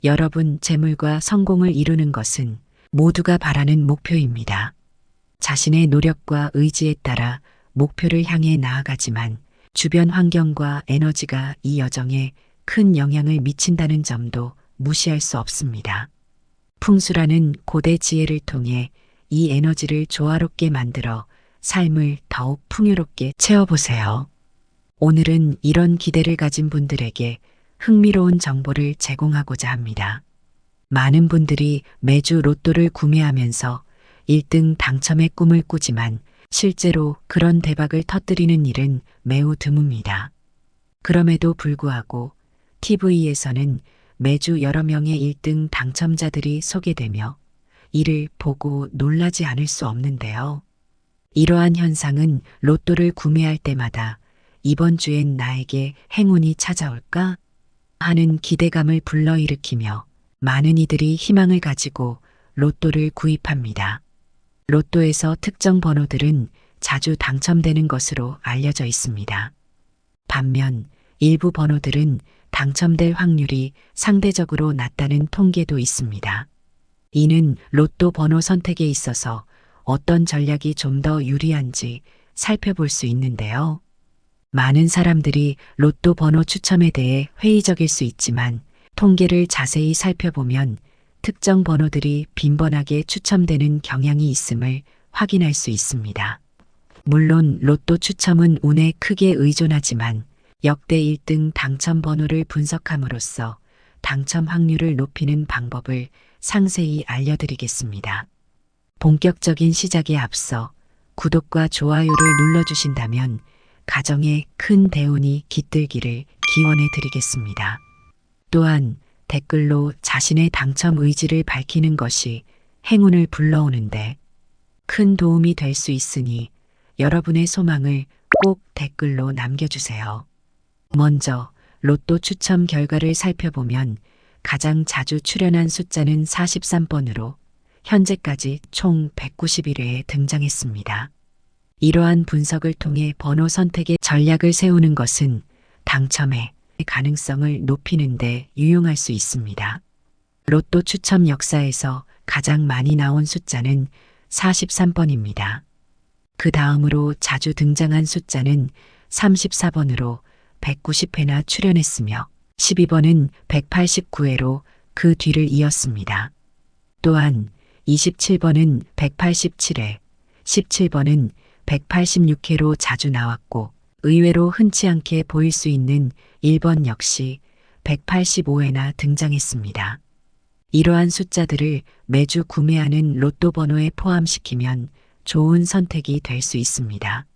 여러분, 재물과 성공을 이루는 것은 모두가 바라는 목표입니다. 자신의 노력과 의지에 따라 목표를 향해 나아가지만 주변 환경과 에너지가 이 여정에 큰 영향을 미친다는 점도 무시할 수 없습니다. 풍수라는 고대 지혜를 통해 이 에너지를 조화롭게 만들어 삶을 더욱 풍요롭게 채워보세요. 오늘은 이런 기대를 가진 분들에게 흥미로운 정보를 제공하고자 합니다. 많은 분들이 매주 로또를 구매하면서 1등 당첨의 꿈을 꾸지만 실제로 그런 대박을 터뜨리는 일은 매우 드뭅니다. 그럼에도 불구하고 TV에서는 매주 여러 명의 1등 당첨자들이 소개되며 이를 보고 놀라지 않을 수 없는데요. 이러한 현상은 로또를 구매할 때마다 이번 주엔 나에게 행운이 찾아올까 하는 기대감을 불러일으키며 많은 이들이 희망을 가지고 로또를 구입합니다. 로또에서 특정 번호들은 자주 당첨되는 것으로 알려져 있습니다. 반면 일부 번호들은 당첨될 확률이 상대적으로 낮다는 통계도 있습니다. 이는 로또 번호 선택에 있어서 어떤 전략이 좀 더 유리한지 살펴볼 수 있는데요. 많은 사람들이 로또 번호 추첨에 대해 회의적일 수 있지만 통계를 자세히 살펴보면 특정 번호들이 빈번하게 추첨되는 경향이 있음을 확인할 수 있습니다. 물론 로또 추첨은 운에 크게 의존하지만 역대 1등 당첨 번호를 분석함으로써 당첨 확률을 높이는 방법을 상세히 알려드리겠습니다. 본격적인 시작에 앞서 구독과 좋아요를 눌러주신다면 가정에 큰 대운이 깃들기를 기원해 드리겠습니다. 또한 댓글로 자신의 당첨 의지를 밝히는 것이 행운을 불러오는데 큰 도움이 될 수 있으니 여러분의 소망을 꼭 댓글로 남겨주세요. 먼저 로또 추첨 결과를 살펴보면 가장 자주 출연한 숫자는 43번으로 현재까지 총 191회에 등장했습니다. 이러한 분석을 통해 번호 선택의 전략을 세우는 것은 당첨의 가능성을 높이는 데 유용할 수 있습니다. 로또 추첨 역사에서 가장 많이 나온 숫자는 43번입니다. 그 다음으로 자주 등장한 숫자는 34번으로 190회나 출연했으며 12번은 189회로 그 뒤를 이었습니다. 또한 27번은 187회, 17번은 186회로 자주 나왔고 의외로 흔치 않게 보일 수 있는 1번 역시 185회나 등장했습니다. 이러한 숫자들을 매주 구매하는 로또 번호에 포함시키면 좋은 선택이 될 수 있습니다.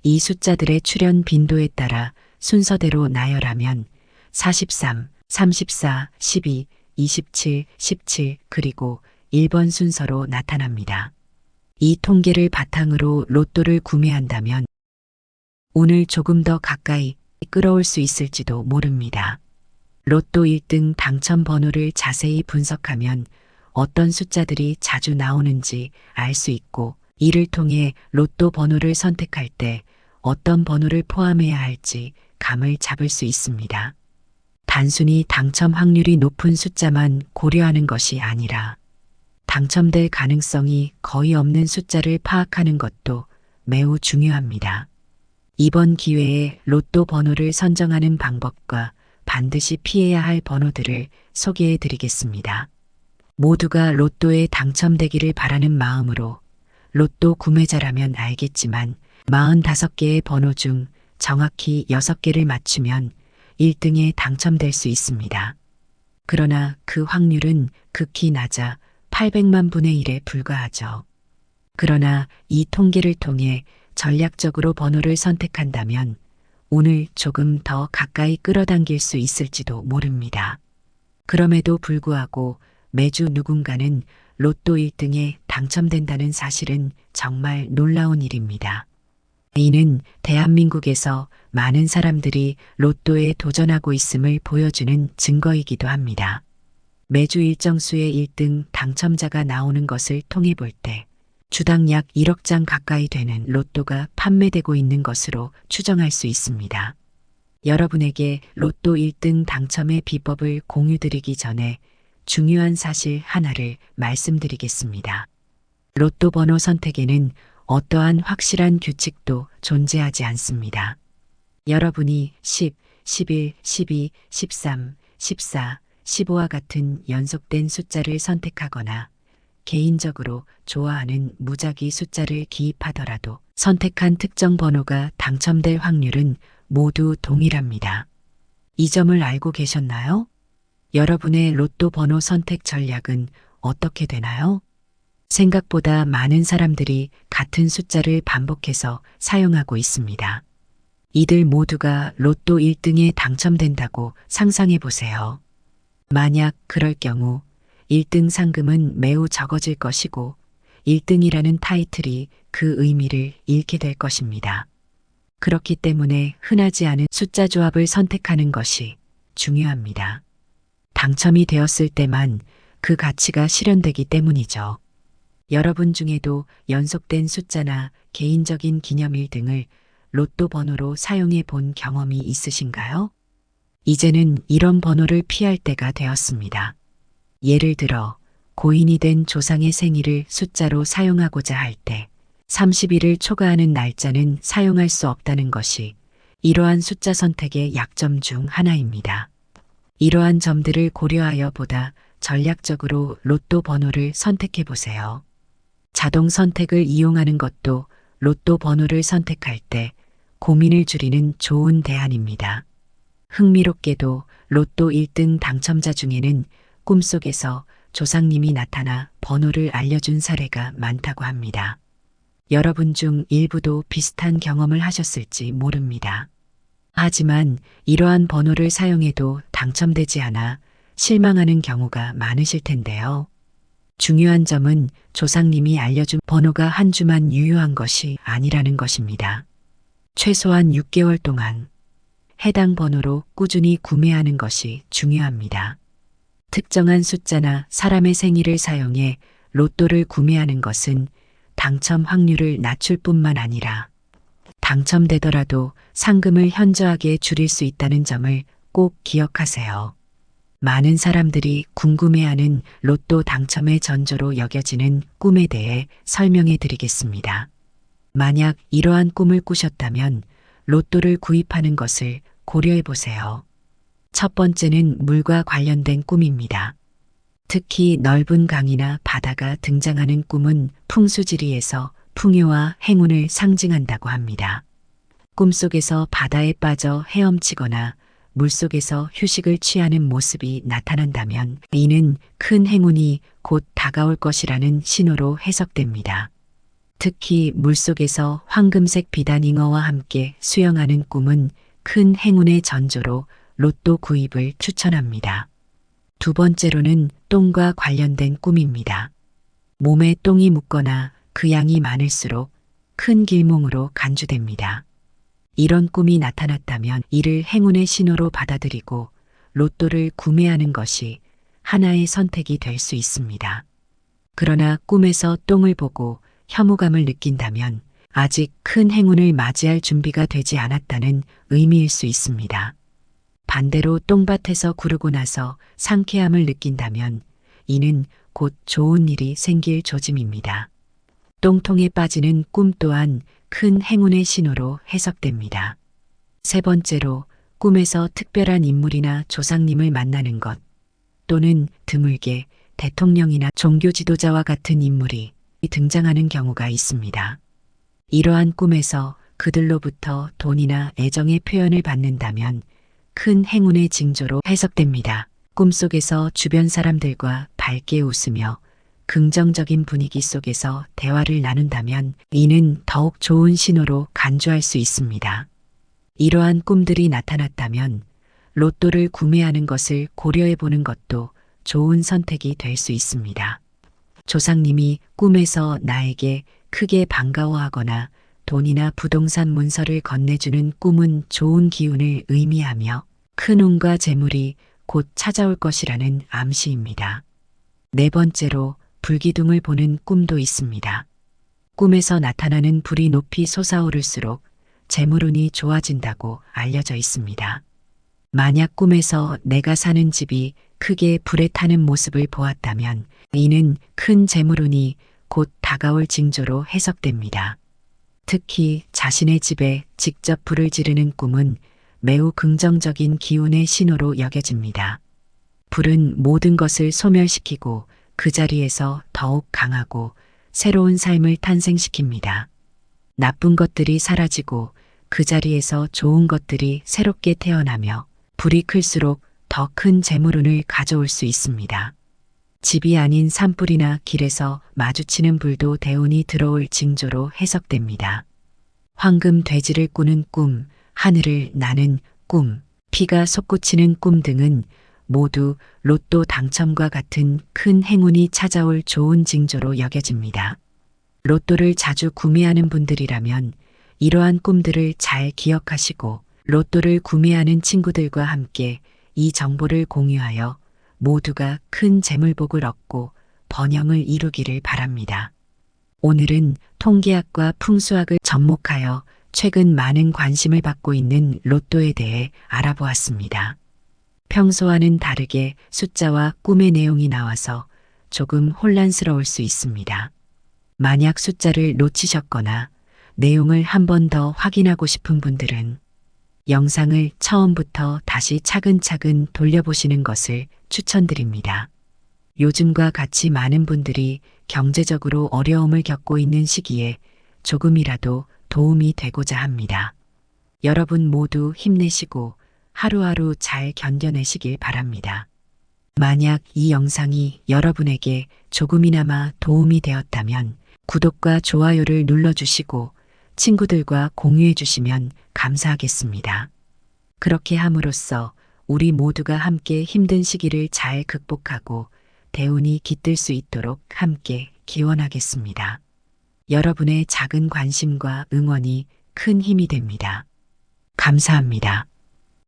이 숫자들의 출현 빈도에 따라 순서대로 나열하면 43, 34, 12, 27, 17 그리고 1번 순서로 나타납니다. 이 통계를 바탕으로 로또를 구매한다면 운을 조금 더 가까이 끌어올 수 있을지도 모릅니다. 로또 1등 당첨 번호를 자세히 분석하면 어떤 숫자들이 자주 나오는지 알 수 있고 이를 통해 로또 번호를 선택할 때 어떤 번호를 포함해야 할지 감을 잡을 수 있습니다. 단순히 당첨 확률이 높은 숫자만 고려하는 것이 아니라 당첨될 가능성이 거의 없는 숫자를 파악하는 것도 매우 중요합니다. 이번 기회에 로또 번호를 선정하는 방법과 반드시 피해야 할 번호들을 소개해 드리겠습니다. 모두가 로또에 당첨되기를 바라는 마음으로 로또 구매자라면 알겠지만 45개의 번호 중 정확히 6개를 맞추면 1등에 당첨될 수 있습니다. 그러나 그 확률은 극히 낮아 800만 분의 1에 불과하죠. 그러나 이 통계를 통해 전략적으로 번호를 선택한다면 운을 조금 더 가까이 끌어당길 수 있을지도 모릅니다. 그럼에도 불구하고 매주 누군가는 로또 1등에 당첨된다는 사실은 정말 놀라운 일입니다. 이는 대한민국에서 많은 사람들이 로또에 도전하고 있음을 보여주는 증거이기도 합니다. 매주 일정 수의 1등 당첨자가 나오는 것을 통해 볼 때 주당 약 1억 장 가까이 되는 로또가 판매되고 있는 것으로 추정할 수 있습니다. 여러분에게 로또 1등 당첨의 비법을 공유드리기 전에 중요한 사실 하나를 말씀드리겠습니다. 로또 번호 선택에는 어떠한 확실한 규칙도 존재하지 않습니다. 여러분이 10, 11, 12, 13, 14, 15와 같은 연속된 숫자를 선택하거나 개인적으로 좋아하는 무작위 숫자를 기입하더라도 선택한 특정 번호가 당첨될 확률은 모두 동일합니다. 이 점을 알고 계셨나요? 여러분의 로또 번호 선택 전략은 어떻게 되나요? 생각보다 많은 사람들이 같은 숫자를 반복해서 사용하고 있습니다. 이들 모두가 로또 1등에 당첨된다고 상상해 보세요. 만약 그럴 경우 1등 상금은 매우 적어질 것이고 1등이라는 타이틀이 그 의미를 잃게 될 것입니다. 그렇기 때문에 흔하지 않은 숫자 조합을 선택하는 것이 중요합니다. 당첨이 되었을 때만 그 가치가 실현되기 때문이죠. 여러분 중에도 연속된 숫자나 개인적인 기념일 등을 로또 번호로 사용해 본 경험이 있으신가요? 이제는 이런 번호를 피할 때가 되었습니다. 예를 들어 고인이 된 조상의 생일을 숫자로 사용하고자 할 때 30일을 초과하는 날짜는 사용할 수 없다는 것이 이러한 숫자 선택의 약점 중 하나입니다. 이러한 점들을 고려하여 보다 전략적으로 로또 번호를 선택해 보세요. 자동 선택을 이용하는 것도 로또 번호를 선택할 때 고민을 줄이는 좋은 대안입니다. 흥미롭게도 로또 1등 당첨자 중에는 꿈속에서 조상님이 나타나 번호를 알려준 사례가 많다고 합니다. 여러분 중 일부도 비슷한 경험을 하셨을지 모릅니다. 하지만 이러한 번호를 사용해도 당첨되지 않아 실망하는 경우가 많으실 텐데요. 중요한 점은 조상님이 알려준 번호가 한 주만 유효한 것이 아니라는 것입니다. 최소한 6개월 동안 해당 번호로 꾸준히 구매하는 것이 중요합니다. 특정한 숫자나 사람의 생일을 사용해 로또를 구매하는 것은 당첨 확률을 낮출 뿐만 아니라 당첨되더라도 상금을 현저하게 줄일 수 있다는 점을 꼭 기억하세요. 많은 사람들이 궁금해하는 로또 당첨의 전조로 여겨지는 꿈에 대해 설명해 드리겠습니다. 만약 이러한 꿈을 꾸셨다면 로또를 구입하는 것을 고려해 보세요. 첫 번째는 물과 관련된 꿈입니다. 특히 넓은 강이나 바다가 등장하는 꿈은 풍수지리에서 풍요와 행운을 상징한다고 합니다. 꿈속에서 바다에 빠져 헤엄치거나 물속에서 휴식을 취하는 모습이 나타난다면 이는 큰 행운이 곧 다가올 것이라는 신호로 해석됩니다. 특히 물속에서 황금색 비단잉어와 함께 수영하는 꿈은 큰 행운의 전조로 로또 구입을 추천합니다. 두 번째로는 똥과 관련된 꿈입니다. 몸에 똥이 묻거나 그 양이 많을수록 큰 길몽으로 간주됩니다. 이런 꿈이 나타났다면 이를 행운의 신호로 받아들이고 로또를 구매하는 것이 하나의 선택이 될 수 있습니다. 그러나 꿈에서 똥을 보고 혐오감을 느낀다면 아직 큰 행운을 맞이할 준비가 되지 않았다는 의미일 수 있습니다. 반대로 똥밭에서 구르고 나서 상쾌함을 느낀다면 이는 곧 좋은 일이 생길 조짐입니다. 똥통에 빠지는 꿈 또한 큰 행운의 신호로 해석됩니다. 세 번째로 꿈에서 특별한 인물이나 조상님을 만나는 것 또는 드물게 대통령이나 종교 지도자와 같은 인물이 등장하는 경우가 있습니다. 이러한 꿈에서 그들로부터 돈이나 애정의 표현을 받는다면 큰 행운의 징조로 해석됩니다. 꿈속에서 주변 사람들과 밝게 웃으며 긍정적인 분위기 속에서 대화를 나눈다면 이는 더욱 좋은 신호로 간주할 수 있습니다. 이러한 꿈들이 나타났다면 로또를 구매하는 것을 고려해 보는 것도 좋은 선택이 될 수 있습니다. 조상님이 꿈에서 나에게 크게 반가워하거나 돈이나 부동산 문서를 건네주는 꿈은 좋은 기운을 의미하며 큰 운과 재물이 곧 찾아올 것이라는 암시입니다. 네 번째로 불기둥을 보는 꿈도 있습니다. 꿈에서 나타나는 불이 높이 솟아오를수록 재물운이 좋아진다고 알려져 있습니다. 만약 꿈에서 내가 사는 집이 크게 불에 타는 모습을 보았다면 이는 큰 재물운이 곧 다가올 징조로 해석됩니다. 특히 자신의 집에 직접 불을 지르는 꿈은 매우 긍정적인 기운의 신호로 여겨집니다. 불은 모든 것을 소멸시키고 그 자리에서 더욱 강하고 새로운 삶을 탄생시킵니다. 나쁜 것들이 사라지고 그 자리에서 좋은 것들이 새롭게 태어나며 불이 클수록 더 큰 재물운을 가져올 수 있습니다. 집이 아닌 산불이나 길에서 마주치는 불도 대운이 들어올 징조로 해석됩니다. 황금 돼지를 꾸는 꿈, 하늘을 나는 꿈, 피가 솟구치는 꿈 등은 모두 로또 당첨과 같은 큰 행운이 찾아올 좋은 징조로 여겨집니다. 로또를 자주 구매하는 분들이라면 이러한 꿈들을 잘 기억하시고 로또를 구매하는 친구들과 함께 이 정보를 공유하여 모두가 큰 재물복을 얻고 번영을 이루기를 바랍니다. 오늘은 통계학과 풍수학을 접목하여 최근 많은 관심을 받고 있는 로또에 대해 알아보았습니다. 평소와는 다르게 숫자와 꿈의 내용이 나와서 조금 혼란스러울 수 있습니다. 만약 숫자를 놓치셨거나 내용을 한 번 더 확인하고 싶은 분들은 영상을 처음부터 다시 차근차근 돌려보시는 것을 추천드립니다. 요즘과 같이 많은 분들이 경제적으로 어려움을 겪고 있는 시기에 조금이라도 도움이 되고자 합니다. 여러분 모두 힘내시고 하루하루 잘 견뎌내시길 바랍니다. 만약 이 영상이 여러분에게 조금이나마 도움이 되었다면 구독과 좋아요를 눌러주시고 친구들과 공유해 주시면 감사하겠습니다. 그렇게 함으로써 우리 모두가 함께 힘든 시기를 잘 극복하고 대운이 깃들 수 있도록 함께 기원하겠습니다. 여러분의 작은 관심과 응원이 큰 힘이 됩니다. 감사합니다.